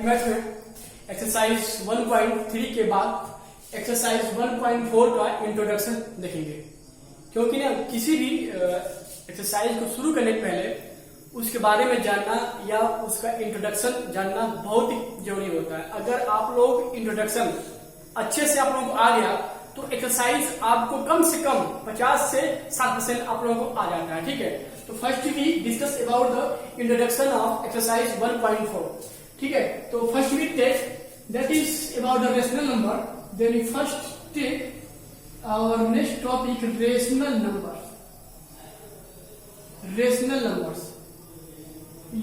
Math में exercise 1.3 के बाद एक्सरसाइज 1.4 का इंट्रोडक्शन देखेंगे, क्योंकि ना किसी भी एक्सरसाइज को शुरू करने के पहले उसके बारे में जानना या उसका इंट्रोडक्शन जानना बहुत ही जरूरी होता है। अगर आप लोग इंट्रोडक्शन अच्छे से आप लोगों को आ गया तो एक्सरसाइज आपको कम से कम 50 से 60% आप लोगों को आ जाता है। ठीक है, तो first we discuss about the introduction of exercise 1.4। ठीक है, तो first we take that is about the rational number, then we first take our next topic rational number. Rational numbers,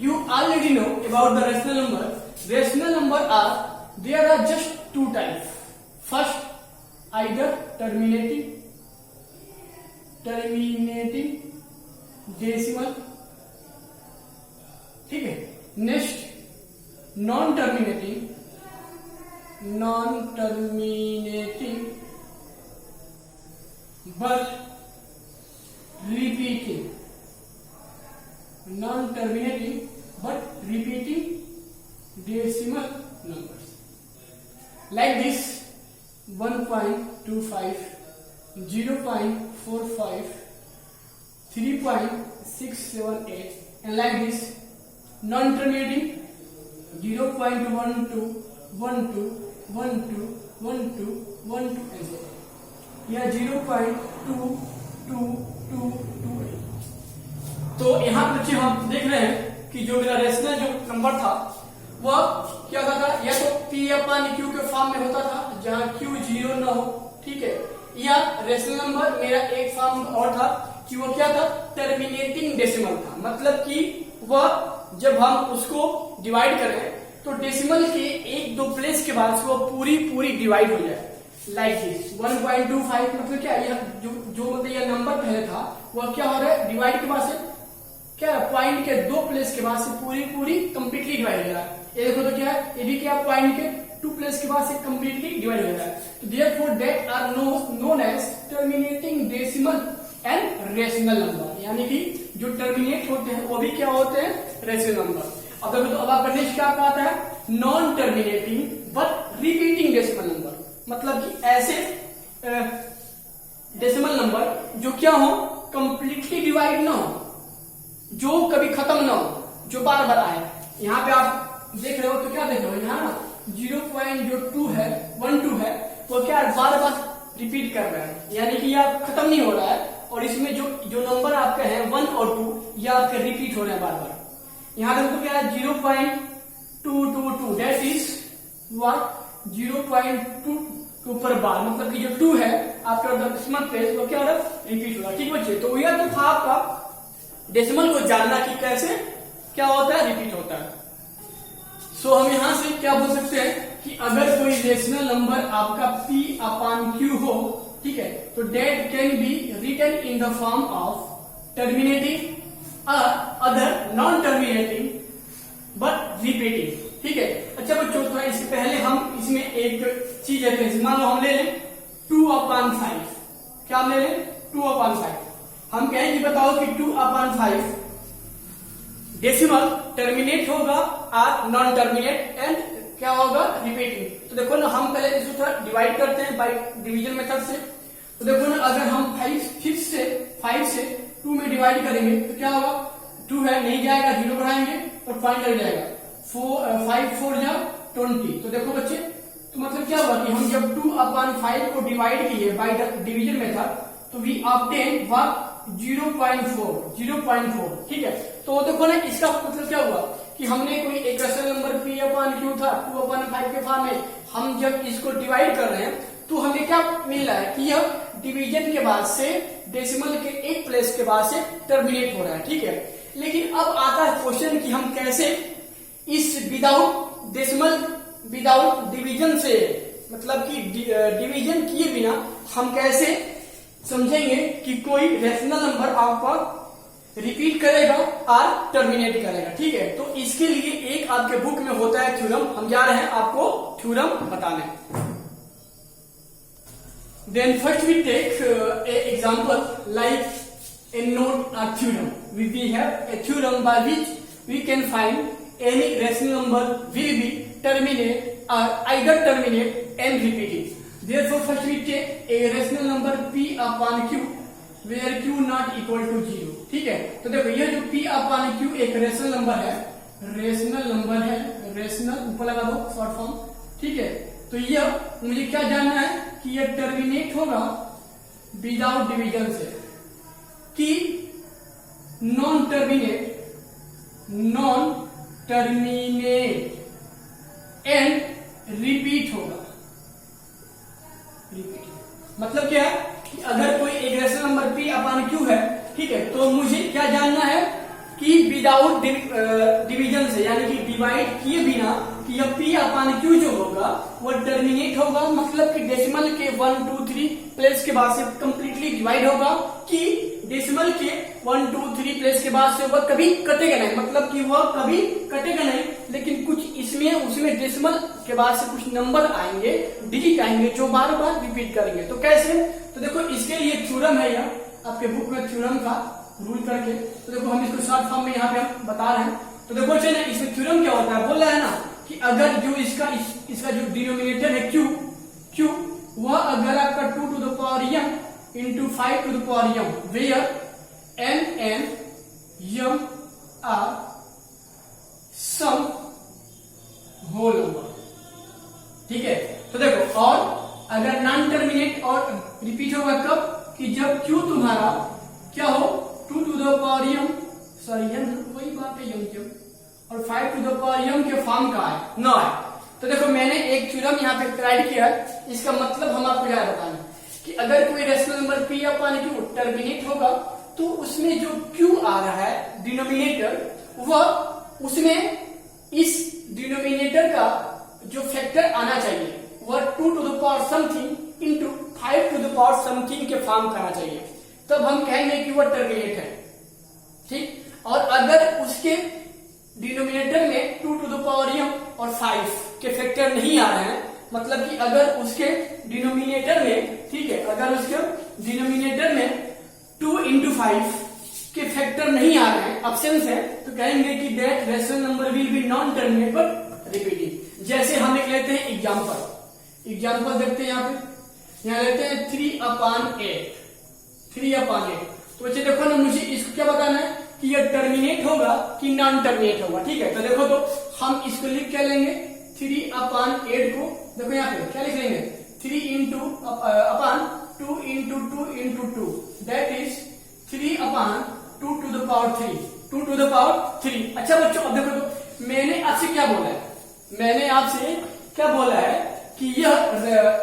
you already know about the rational number. Rational number there are just two types. First, either terminating decimal, ठीक है। Next non terminating but repeating, non-terminating but repeating decimal numbers like this 1.25, 0.45, 3.678 and like this non-terminating 0.12, 12, 12, 12, 12 and so on, या 0.2222। तो यहाँ पर बच्चे हम देख रहे हैं कि जो मेरा रेशनल जो नंबर था वह क्या होता था, या तो P अपन Q के फॉर्म में होता था जहाँ Q 0 न हो, ठीक है, या रेशनल नंबर मेरा एक फॉर्म और था कि वो क्या था, टर्मिनेटिंग डेसिमल था। मतलब कि वह जब हम उसको डिवाइड करें तो डेसिमल के एक दो प्लेस के बाद वो पूरी डिवाइड हो जाए। लाइक दिस 1.25 मतलब क्या, यह जो मतलब यह नंबर पहले था वह क्या हो रहा है, डिवाइड के बाद से क्या पॉइंट के दो प्लेस के बाद से पूरी कंप्लीटली डिवाइड हो रहा है। ये देखो तो क्या है, ये भी क्या पॉइंट के टू प्लेस के बाद से कंप्लीटली डिवाइड हो रहा है। तो therefore that are known as terminating decimal and rational number, यानी कि जो टर्मिनेट होते हैं वो भी क्या होते हैं, रेशनल नंबर। अब देखो तो अब आपका नेक्स्ट क्या आता है, non terminating but repeating decimal number. मतलब कि ऐसे डेसिमल नंबर जो क्या हो, कंप्लीटली डिवाइड ना हो, जो कभी खत्म ना हो, जो बार बार आए। यहाँ पे आप देख रहे हो तो क्या देख रहे हो, यहाँ ना 0.2 है, 12 है, वो क्या बार बार रिपीट कर रहा है, यानी कि यह खत्म नहीं हो रहा है। और इसमें जो नंबर आपके हैं 1 और 2 यह आपके रिपीट हो रहे हैं बार बार। यहाँ देखो क्या है 0.222, दैट इज व्हाट 0.2 के ऊपर बार, मतलब कि जो 2 है आफ्टर द डेसिमल प्लेस वो क्या हो रहा है, रिपीट हो रहा है। ठीक बच्चे, तो यह तो था आपका डेसिमल को जानना कि कैसे क्या होता है, रिपीट होता है। सो हम यहां से क्या बोल सकते हैं कि अगर कोई रेशनल नंबर आपका P/Q हो, ठीक है, तो that can be written in the form of terminating other non terminating but repeating. ठीक है, अच्छा बच्चों, तो इससे पहले हम इसमें एक चीज लेते हैं। मान लो हम ले लें 2/5, क्या हम ले लें 2/5। हम कहेंगे बताओ कि 2/5 डेसिमल टर्मिनेट होगा और नॉन टर्मिनेट एंड क्या होगा, रिपीटिंग। तो देखो ना, हम पहले इसको थोड़ा डिवाइड करते हैं बाय डिवीजन मेथड से। तो देखो ना, अगर हम 5 से 2 में डिवाइड करेंगे तो क्या होगा, 2 है नहीं जाएगा, 0 बढ़ाएंगे और पॉइंट लग जाएगा, 5 4 जा 20। तो देखो बच्चे, तो मतलब क्या हुआ कि हम जब 2/5 को डिवाइड किए बाय द डिवीजन मेथड तो वी ऑब्टेन व्हाट 0.4। ठीक है, तो देखो ना, इसका मतलब क्या हुआ कि हमने कोई एक रेशनल नंबर P/Q था 2/5 के फॉर्म में, हम जब इसको डिवाइड कर रहे हैं तो हमें क्या मिल रहा है कि यह डिवीजन के बाद से डेसिमल के एक प्लेस के बाद से टर्मिनेट हो रहा है। ठीक है, लेकिन अब आता है क्वेश्चन कि हम कैसे इस विदाउट डेसिमल विदाउट डिवीजन से, मतलब कि डिवीजन किए बिना हम कैसे समझेंगे कि कोई रेशनल नंबर आपका रिपीट करेगा और टर्मिनेट करेगा। ठीक है, तो इसके लिए एक आपके बुक में होता है थ्योरम, हम जा रहे हैं आपको थ्योरम बताने। Then first we take a example like a note a theorem. We have a theorem by which we can find any rational number will be terminate or either terminate and repeat it. Therefore, first we take a rational number p upon q where q not equal to 0. ठीक है, तो देखो ये जो p upon q एक rational number है, rational ऊपर लगा दो शॉर्ट फॉर्म. ठीक है, तो यह मुझे क्या जानना है कि यह टर्मिनेट होगा विदाउट डिवीजन से कि नॉन टर्मिनेट एंड रिपीट होगा. मतलब क्या है कि अगर कोई एक rational number p upon q है, ठीक है, तो मुझे क्या जानना है कि विदाउट डिवीजन से, यानी कि डिवाइड किए बिना, कि यह p अपॉन q जो होगा वो टर्मिनेट होगा, मतलब कि डेसिमल के 1 2 3 प्लेस के बाद से कंप्लीटली डिवाइड होगा, कि डेसिमल के 1 2 3 प्लेस के बाद से वह कभी कटेगा नहीं, मतलब कि वह कभी कटेगा नहीं, लेकिन कुछ इसमें उसमें डेसिमल के बाद से कुछ नंबर आएंगे, डिजिट आएंगे जो बार बार रिपीट करेंगे. तो कैसे? तो देखो इसके लिए थ्योरम है, यह आपके बुक में थ्योरम का रूल करके, तो देखो हम इसको शॉर्ट फॉर्म में यहाँ पे हम बता रहे हैं. तो देखो चलिए इसमें थ्योरम क्या होता है, बोल रहा है ना कि अगर जो इसका जो डिनोमिनेटर है q वह अगर आपका 2 to the power m into 5 to the power m where n m are some whole number. ठीक है, तो देखो और अगर नॉन टर्मिनेट और रिपीट होगा कब, कि जब q तुम्हारा क्या हो 2 to the power m, sorry m वही बात है m और 5 to the power m के फॉर्म का है ना है. तो देखो मैंने एक थ्योरम यहाँ पे राइट किया है, इसका मतलब हम आपको क्या बताना कि अगर कोई rational number p upon q terminate होगा तो उसमें जो q आ रहा है डिनोमिनेटर, वह उसमें इस डिनोमिनेटर का जो फैक्टर आना चाहिए वह 2 to the power something into 5 to the power something के फॉर्म का आना चाहिए, तब हम कहेंगे कि वह टर्मिनेट है. ठीक, और अगर उसके डिनोमिनेटर में 2 to the power m और 5 के फैक्टर नहीं आ रहे हैं, मतलब कि अगर उसके डिनोमिनेटर में, ठीक है, अगर उसके डिनोमिनेटर में 2 into 5 के फैक्टर नहीं आ रहे हैं, ऑप्शंस है, तो कहेंगे कि that rational number will be non terminate but repeating. जैसे हम एक लेते हैं एग्जांपल देखते हैं यहाँ लेते हैं 3 upon 8. तो बच्चे देखो ना, मुझे इसको क्या बताना है कि यह टर्मिनेट होगा कि नॉन टर्मिनेट होगा. ठीक है, तो देखो तो हम इसको लिख क्या लेंगे 3 upon 8 को, देखो यहाँ पे क्या लिख लेंगे 3 into upon 2 into 2 into 2, that is 3 upon 2 to the power 3, 2 to the power 3. अच्छा बच्चों, अब देखो तो मैंने आपसे क्या बोला है कि यह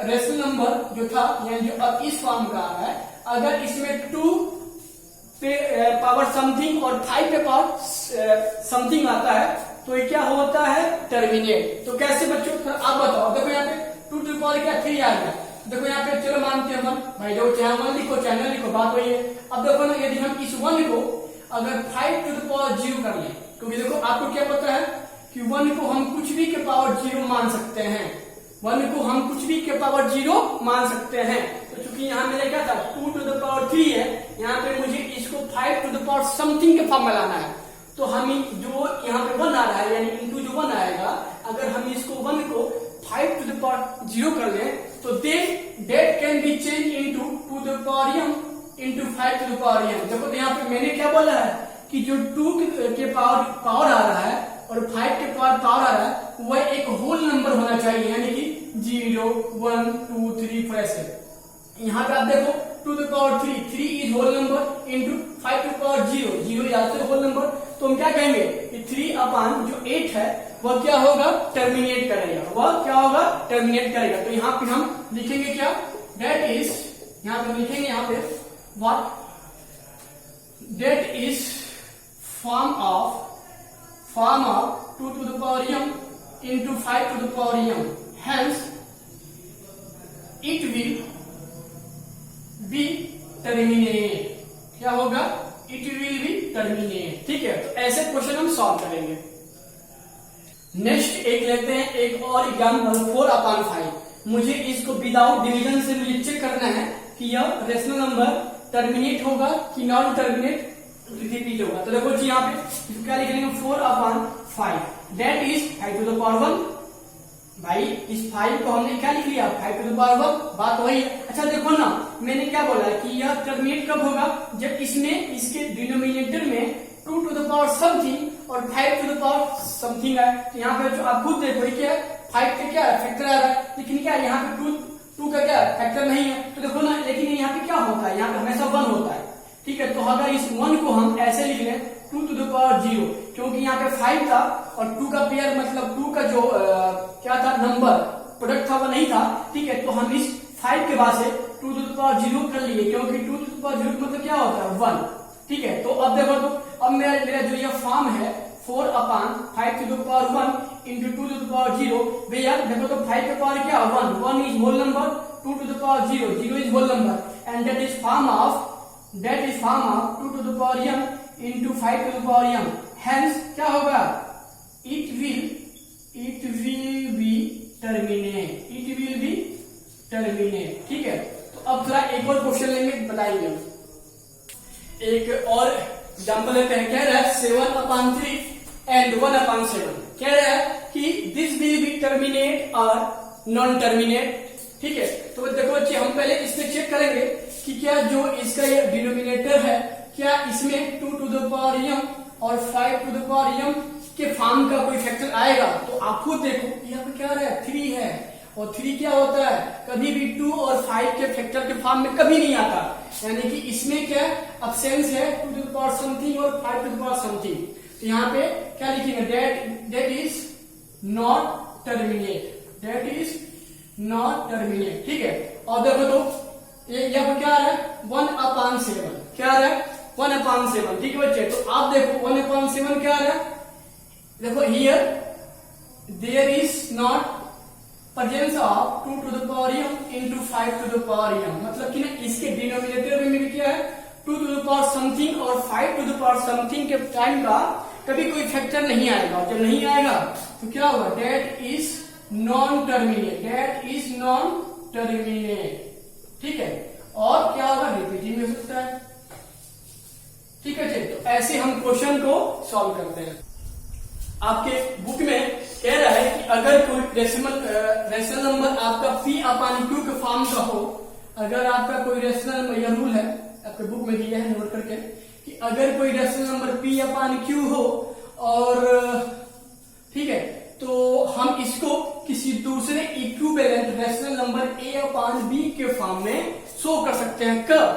रेशनल नंबर जो था, यानी जो अब इस फॉर्म का आ रहा है, अगर इसमें 2 पे पावर समथिंग और 5 पे पावर समथिंग आता है तो ये क्या होता है टर्मिनेट. तो कैसे बच्चों आप बताओ. देखो यहाँ पे 2 to the power क्या 3 आ गया, देखो यहाँ पे चलो मानते हैं हम भाई, देखो चाहे 1 लिखो चाहे न लिखो, बात वही है. अब देखो ना, यदि हम इस 1 को अगर 5 to the power 0 कर लें, क्योंकि देखो आपको क्या पता है कि 1 को हम कुछ भी के पावर 0 मान सकते हैं, 1 को हम कुछ भी के पावर 0 मान सकते हैं. तो चूंकि यहाँ मेरा क्या था 2 to the power 3 है, यहाँ पे मुझे इसको 5 to the power समथिंग के फॉर्म में लाना है, तो हम जो यहाँ पे 1 आ रहा है, यानी इंटू जो 1 आएगा, अगर हम इसको 1 को 5 to the power 0 कर लें तो then that can be change into 2 to the power m into 5 to the power m. देखो तो यहाँ पे मैंने क्या बोला है कि जो 2 के पावर आ रहा है और 5 के पावर आ रहा है, वह एक होल नंबर होना चाहिए, यानी कि 0 1 2 3 4 ऐसे. यहाँ पे आप देखो 2 to the power 3 is whole number into 5 to the power 0 याद होल नंबर. तो हम क्या कहेंगे कि 3 upon जो 8 है वह क्या होगा टर्मिनेट करेगा, तो यहाँ पे हम लिखेंगे क्या, दैट इज, यहाँ पे लिखेंगे यहाँ पे what, that is form of 2 to the power m into 5 to the power m, hence it will be terminate. क्या होगा, इट विल बी टर्मिनेट. ठीक है, तो ऐसे क्वेश्चन हम सॉल्व करेंगे. नेक्स्ट एक लेते हैं एक और एग्जाम्पल 4 upon 5. मुझे इसको विदाउट डिवीजन से मुझे चेक करना है कि यह रेशनल नंबर टर्मिनेट होगा कि नॉन टर्मिनेट रिपीट होगा. तो देखो जी यहाँ पे क्या लिख लेंगे 4 upon 5, that is 5 to the power 1 भाई इस 5 को हमने क्या लिख लिया 5 टू द पावर 1, बात वही है। अच्छा देखो ना, मैंने क्या बोला कि यह टर्मिनेट कब होगा, जब इसमें इसके डिनोमिनेटर में 2 टू द पावर समथिंग और 5 टू द पावर समथिंग है। तो यहाँ पे जो आप खुद देखो क्या है, 5 का क्या है फैक्टर आ रहा है, लेकिन क्या यहाँ पे 2 का क्या फैक्टर नहीं है। तो देखो ना, लेकिन यहाँ पे क्या होता है, यहाँ पे हमेशा 1 होता है, ठीक है। तो अगर इस 1 को हम ऐसे लिख लें 2 टू द पावर 0, क्योंकि यहाँ पे 5 था और 2 का पेयर मतलब 2 का जो क्या था नंबर प्रोडक्ट था वो नहीं था, ठीक है। तो हम इस 5 के बाद से 2 टू द पावर 0 कर लिए, क्योंकि 2 टू द पावर 0 मतलब क्या होता है 1, ठीक है। तो अब देखो, तो अब मेरा जो ये फॉर्म है 4/5 to the power 1 into 2 to the power 0, भैया देखो तो 5 के पावर क्या 1 is whole number, 2 to the power 0 is whole number, and that is form of 2 to the power m into 5 to the power m। Hence क्या होगा, it will be terminate, ठीक है। तो अब थोड़ा एक और क्वेश्चन लेंगे, बताएंगे एक और एग्जाम्पल लेते हैं। कह रहा है 7/3 एंड 1/7, कह रहा है कि दिस विल बी टर्मिनेट और नॉन टर्मिनेट, ठीक है। तो देखो बच्चे, हम पहले इसमें चेक करेंगे कि क्या जो इसका ये डिनोमिनेटर है, क्या इसमें 2 टू द पावर m और 5 टू द पावर m के फॉर्म का कोई फैक्टर आएगा। तो आप खुद देखो यहाँ पे क्या है 3 है, और 3 क्या होता है, कभी भी 2 और 5 के फैक्टर के फॉर्म में कभी नहीं आता, यानी कि इसमें क्या अब्सेंस है 2 टू द पावर समथिंग और 5 टू द पावर समथिंग। तो यहाँ पे क्या लिखेंगे, दैट इज नॉट टर्मिनेट, ठीक है। और देखो तो ये यहाँ पे क्या आ रहा है 1/7, क्या आ रहा है 1/7, ठीक है बच्चे। तो आप देखो 1/7 क्या आ रहा है, देखो here there is not presence of 2 to the power m into 5 to the power m, मतलब कि ना इसके डिनोमिनेटर में भी क्या है 2 टू द पावर समथिंग और 5 टू द पावर समथिंग के टाइम का कभी कोई फैक्टर नहीं आएगा। जब नहीं आएगा तो क्या होगा, दैट इज नॉन टर्मिनेट, ठीक है। और क्या होगा, रिपीटिंग हो सकता है, ठीक है। तो ऐसे हम क्वेश्चन को सॉल्व करते हैं। आपके बुक में कह रहा है कि अगर कोई रेशनल नंबर आपका p/q के फॉर्म का हो, अगर आपका कोई रेशनल नंबर, यह रूल है आपके बुक में दिया है नोट करके, कि अगर कोई रेशनल नंबर p/q हो और ठीक है, तो हम इसको किसी दूसरे इक्विवेलेंट रेशनल नंबर a/b के फॉर्म में शो कर सकते हैं। कब,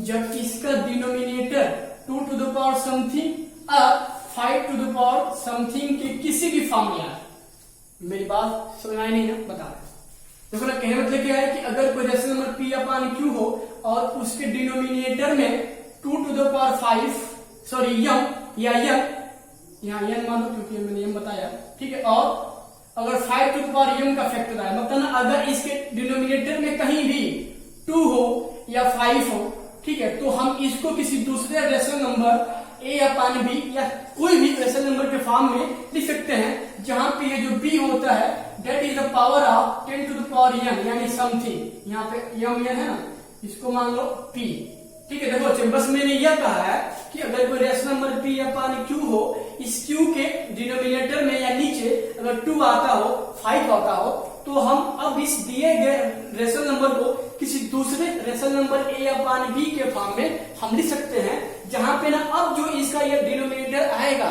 जब इसका denominator 2 to the power something और 5 टू द पावर समथिंग के किसी भी फॉर्म में आए। मेरी बात समझ आई नहीं है, बता रहे देखो ना, कहने मतलब क्या है कि अगर कोई रेशनल नंबर p/q हो और उसके डिनोमिनेटर में 2 to the power 5 sorry m या m, यहाँ n मान लो क्योंकि मैंने m बताया, ठीक है। और अगर 5 टू द पावर m का फैक्टर आए, मतलब ना अगर इसके डिनोमिनेटर में कहीं भी 2 हो या 5 हो, ठीक है, तो हम इसको किसी दूसरे रेशनल नंबर a/b या कोई भी रेशनल नंबर के फॉर्म में लिख सकते हैं, जहां पे ये जो b होता है that is the power of 10 to the power m, यानी समथिंग। यहाँ पे m है ना, इसको मान लो p, ठीक है। देखो बस मैंने यह कहा है कि अगर कोई रेशनल नंबर p/q हो, इस q के डिनोमिनेटर में या नीचे अगर 2 आता हो 5 आता हो, तो हम अब इस दिए गए रेशनल नंबर को किसी दूसरे रेशनल नंबर a/b के फॉर्म में हम लिख सकते हैं, जहां पे ना अब जो इसका ये डिनोमिनेटर आएगा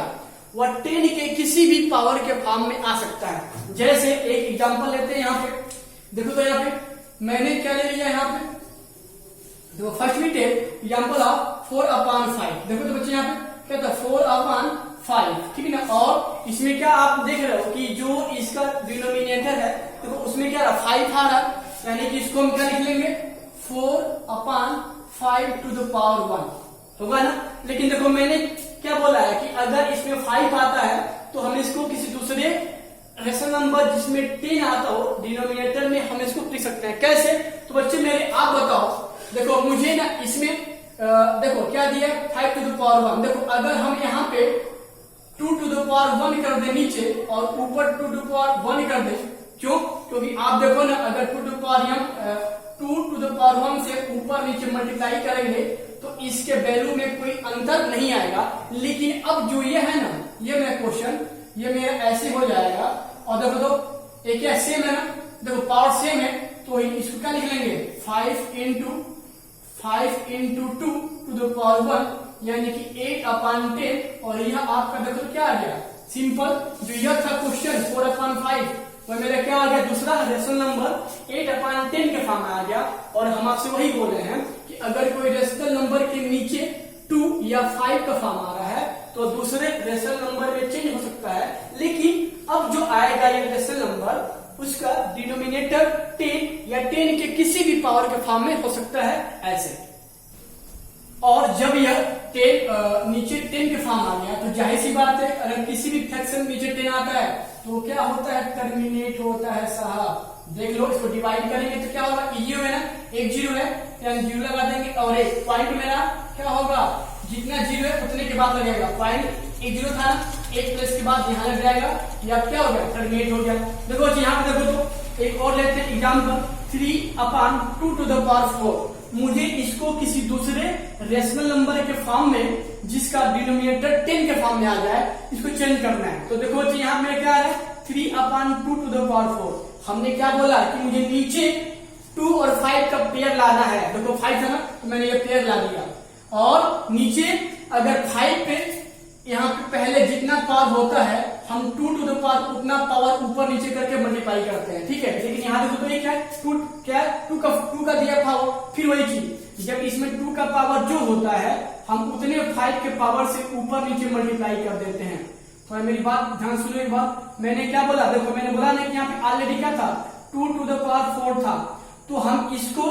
वह 10 के किसी भी पावर के फॉर्म में आ सकता है। जैसे एक एग्जांपल लेते हैं, यहाँ पे देखो, तो यहाँ पे मैंने क्या ले लिया, यहाँ पे देखो फर्स्ट में एग्जांपल ऑफ 4/5, देखो तो बच्चे यहाँ पे क्या था 4/5, ठीक है ना। और इसमें क्या आप देख रहे हो कि जो इसका डिनोमिनेटर है देखो उसमें क्या रहा 5 आ रहा, यानी कि इसको हम क्या लिख लेंगे 4/5 टू द पावर 1 होगा ना। लेकिन देखो मैंने क्या बोला है कि अगर इसमें 5 आता है तो हम इसको किसी दूसरे रेशनल नंबर जिसमें 10 आता हो डिनोमिनेटर में हम इसको लिख सकते हैं। कैसे, तो बच्चे मेरे आप बताओ, देखो मुझे ना इसमें देखो क्या दिया 5 टू द पावर 1, देखो अगर हम यहाँ पे 2 टू द पावर 1 कर दे नीचे और ऊपर 2 टू द पावर 1 कर दे, क्यों, क्योंकि आप देखो ना अगर 2 टू द पावर 1 से ऊपर नीचे मल्टीप्लाई करेंगे तो इसके वैल्यू में कोई अंतर नहीं आएगा। लेकिन अब जो ये है ना, ये मेरा क्वेश्चन ये मेरा ऐसे हो जाएगा, और देखो तो एक क्या सेम है ना, देखो पावर सेम है तो इसको क्या लिख लेंगे 5 इंटू 2 टू द पावर 1 यानी कि 8/10 और यह आपका देखो क्या आ गया सिंपल। जो यह था क्वेश्चन 4/5 वह मेरा क्या आ गया दूसरा रेशनल नंबर 8/10 के फॉर्म में आ गया। और हम आपसे वही बोल रहे हैं कि अगर कोई रेशनल नंबर के नीचे 2 या 5 का फॉर्म आ रहा है तो दूसरे रेशनल नंबर में चेंज हो सकता है, लेकिन अब जो आएगा ये रेशनल नंबर उसका डिनोमिनेटर 10 या 10 के किसी भी पावर के फॉर्म में हो सकता है ऐसे। और जब यह 10 नीचे 10 के फॉर्म आ गया तो जाहिर सी बात है अगर किसी भी फ्रैक्शन नीचे 10 आता है तो क्या होता है टर्मिनेट होता है साहब। देख लो इसको डिवाइड करेंगे तो क्या होगा जीरो है ना, एक जीरो है यानी जीरो लगा देंगे और एक पॉइंट मेरा क्या होगा जितना जीरो है उतने के बाद लगेगा पॉइंट। एक जीरो था एक प्लस के बाद यहाँ लग जाएगा या क्या हो गया टर्मिनेट हो गया। देखो यहाँ पे देखो तो एक और लेते हैं एग्जाम्पल 3/2 टू द पावर 4। मुझे इसको किसी दूसरे रेशनल नंबर के फॉर्म में जिसका डिनोमिनेटर 10 के फॉर्म में आ जाए इसको चेंज करना है। तो देखो जी यहाँ पे क्या है 3/2 टू द पावर 4। हमने क्या बोला कि मुझे नीचे 2 और 5 का पेयर लाना है। देखो 5 था ना तो मैंने ये पेयर ला दिया और नीचे अगर 5 पे यहाँ पे पहले जितना पावर होता है हम 2 टू द पावर उतना पावर ऊपर नीचे करके मल्टीप्लाई करते हैं, ठीक है। लेकिन यहाँ देखो तो ये क्या है 2 का दिया पावर, फिर वही चीज जब इसमें 2 का पावर जो होता है हम उतने 5 के पावर से ऊपर नीचे मल्टीप्लाई कर देते हैं। तो मेरी बात ध्यान सुनो एक बात, मैंने क्या बोला देखो मैंने बोला ना कि यहाँ पे ऑलरेडी क्या था 2 टू द पावर 4 था तो हम इसको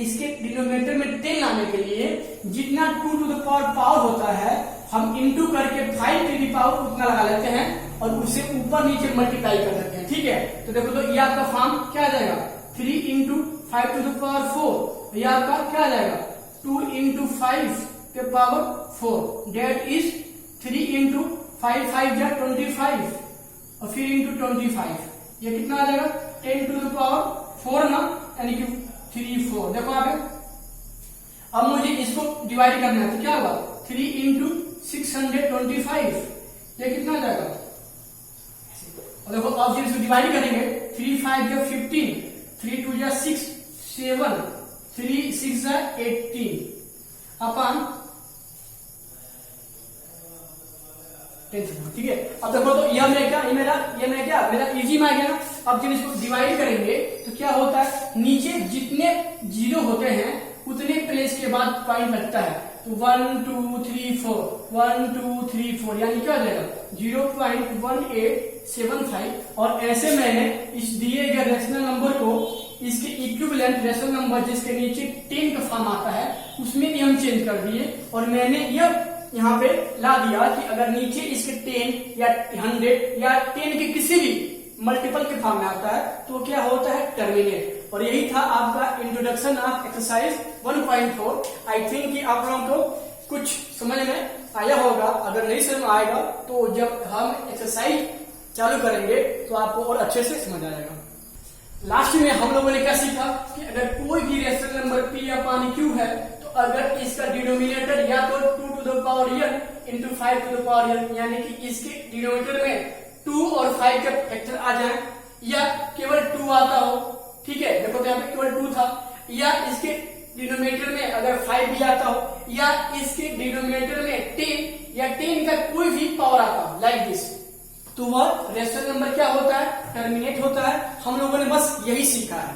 इसके डिनोमिनेटर में 10 लाने के लिए जितना 2 टू द पावर होता है हम इंटू करके 5 टू द पावर उतना लगा लेते हैं और उसे ऊपर नीचे मल्टीप्लाई कर देते हैं, ठीक है। तो देखो तो ये आपका फॉर्म क्या आ जाएगा 3 इंटू 5 टू द पावर 4, ये आपका क्या आ जाएगा 2 इंटू 5 के पावर 4 डेट इज 3 इंटू 5 जा 25 और फिर इंटू 25 ये कितना आ जाएगा 10 टू द पावर 4 ना यानी कि 3 4। देखो आगे अब मुझे इसको डिवाइड करना है तो क्या होगा 3 इंटू 625 ये कितना आ जाएगा। और देखो अब जब इसको डिवाइड करेंगे 3 5 जा 15 3 2 जा 6 7 3 6 जा 18 अपन 10, ठीक है। अब देखो तो यह मेरा इजी में आ गया ना। अब जब इसको डिवाइड करेंगे तो क्या होता है नीचे जितने जीरो होते हैं उतने प्लेस के बाद पॉइंट लगता है तो 1 2 3 4 1 2 3 4 यानी क्या हो जाएगा 0.1875। और ऐसे मैंने इस दिए गए रेशनल नंबर को इसके इक्विवेलेंट रेशनल नंबर जिसके नीचे 10 का फॉर्म आता है उसमें भी हम चेंज कर दिए और मैंने यह यहाँ पे ला दिया कि अगर नीचे इसके 10 या 100 या 10 के किसी भी मल्टीपल के फॉर्म में आता है तो क्या होता है टर्मिनेट। और यही था आपका introduction of exercise 1.4। I think कि आप लोगों को कुछ समझ में आया होगा, अगर नहीं समझ में आएगा तो जब हम एक्सरसाइज चालू करेंगे तो आपको और अच्छे से समझ आएगा। लास्ट में हम लोगों ने क्या सीखा कि अगर कोई भी रेशनल नंबर P या Q है तो अगर इसका डिनोमिनेटर या तो 2 to the power n into 5 to the power n यानी कि इसके डिनोमिनेटर में 2 और 5 का फैक्टर आ जाए या केवल 2 आता हो, ठीक है। देखो तो यहाँ पे केवल 2 था या इसके डिनोमिनेटर में अगर 5 भी आता हो या इसके डिनोमिनेटर में 10 या 10 का कोई भी पावर आता हो लाइक दिस तो वह रेशनल नंबर क्या होता है टर्मिनेट होता है। हम लोगों ने बस यही सीखा है।